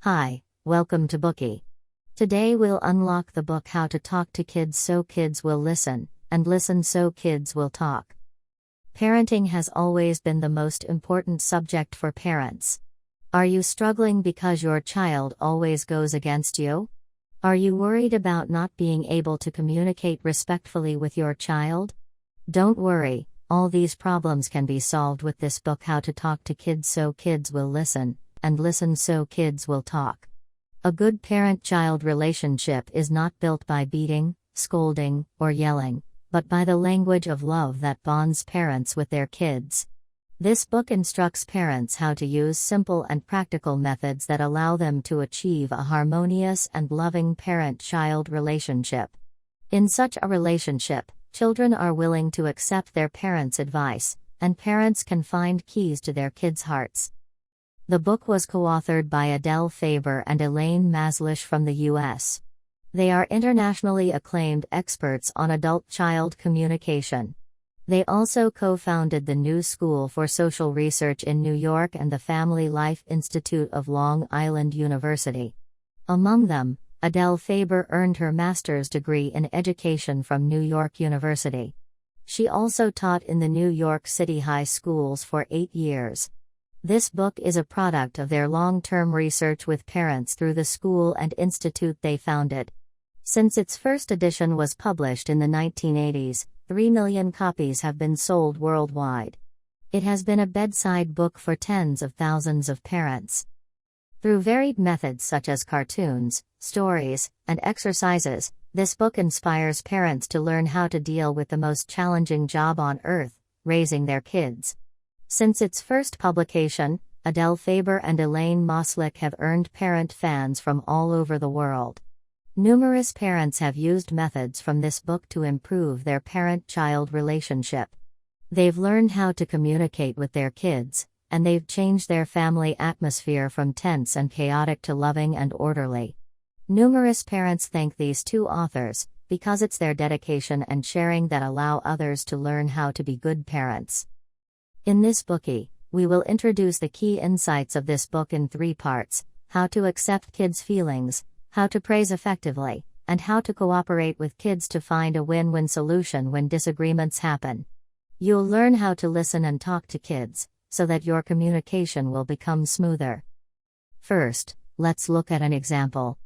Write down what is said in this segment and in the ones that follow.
Hi, welcome to Bookie. Today we'll unlock the book How to Talk to Kids So Kids Will Listen, and Listen So Kids Will Talk. Parenting has always been the most important subject for parents. Are you struggling because your child always goes against you? Are you worried about not being able to communicate respectfully with your child? Don't worry, all these problems can be solved with this book How to Talk to Kids So Kids Will Listen, and Listen So Kids Will Talk. A good parent-child relationship is not built by beating, scolding, or yelling, but by the language of love that bonds parents with their kids. This book instructs parents how to use simple and practical methods that allow them to achieve a harmonious and loving parent-child relationship. In such a relationship, children are willing to accept their parents' advice, and parents can find keys to their kids' hearts. The book was co-authored by Adele Faber and Elaine Mazlish from the U.S. They are internationally acclaimed experts on adult-child communication. They also co-founded the New School for Social Research in New York and the Family Life Institute of Long Island University. Among them, Adele Faber earned her master's degree in education from New York University. She also taught in the New York City high schools for 8 years. This book is a product of their long-term research with parents through the school and institute they founded. Since its first edition was published in the 1980s, 3 million copies have been sold worldwide. It has been a bedside book for tens of thousands of parents. Through varied methods such as cartoons, stories, and exercises, this book inspires parents to learn how to deal with the most challenging job on earth, raising their kids. Since its first publication, Adele Faber and Elaine Mazlish have earned parent fans from all over the world. Numerous parents have used methods from this book to improve their parent-child relationship. They've learned how to communicate with their kids, and they've changed their family atmosphere from tense and chaotic to loving and orderly. Numerous parents thank these two authors, because it's their dedication and sharing that allow others to learn how to be good parents. In this Bookie, we will introduce the key insights of this book in 3 parts: how to accept kids' feelings, how to praise effectively, and how to cooperate with kids to find a win-win solution when disagreements happen. You'll learn how to listen and talk to kids, so that your communication will become smoother. First, let's look at an example.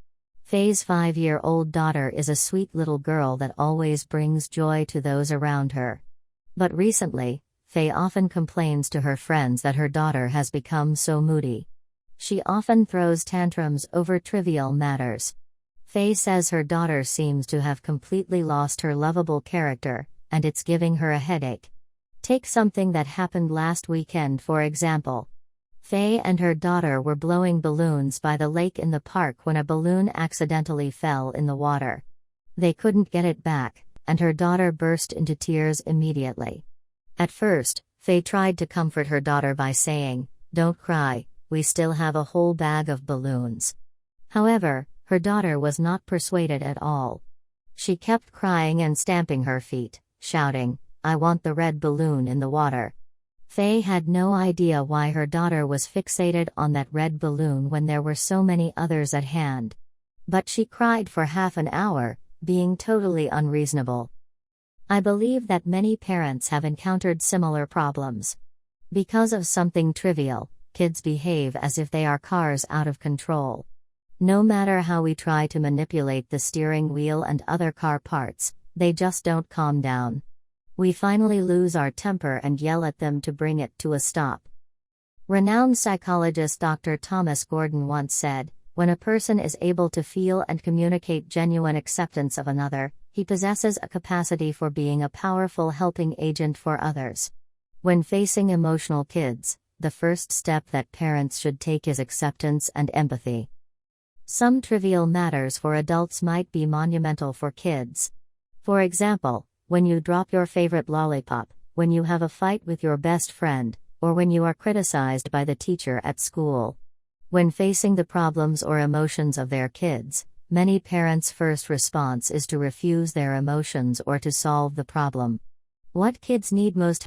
Faye's 5-year-old daughter is a sweet little girl that always brings joy to those around her. But recently, Faye often complains to her friends that her daughter has become so moody. She often throws tantrums over trivial matters. Faye says her daughter seems to have completely lost her lovable character, and it's giving her a headache. Take something that happened last weekend for example. Faye and her daughter were blowing balloons by the lake in the park when a balloon accidentally fell in the water. They couldn't get it back, and her daughter burst into tears immediately. At first, Faye tried to comfort her daughter by saying, "Don't cry, we still have a whole bag of balloons." However, her daughter was not persuaded at all. She kept crying and stamping her feet, shouting, "I want the red balloon in the water." Faye had no idea why her daughter was fixated on that red balloon when there were so many others at hand. But she cried for half an hour, being totally unreasonable. I believe that many parents have encountered similar problems. Because of something trivial, kids behave as if they are cars out of control. No matter how we try to manipulate the steering wheel and other car parts, they just don't calm down. We finally lose our temper and yell at them to bring it to a stop. Renowned psychologist Dr. Thomas Gordon once said, "When a person is able to feel and communicate genuine acceptance of another, he possesses a capacity for being a powerful helping agent for others." When facing emotional kids, the first step that parents should take is acceptance and empathy. Some trivial matters for adults might be monumental for kids. For example, when you drop your favorite lollipop, when you have a fight with your best friend, or when you are criticized by the teacher at school. When facing the problems or emotions of their kids, many parents' first response is to refuse their emotions or to solve the problem. What kids need most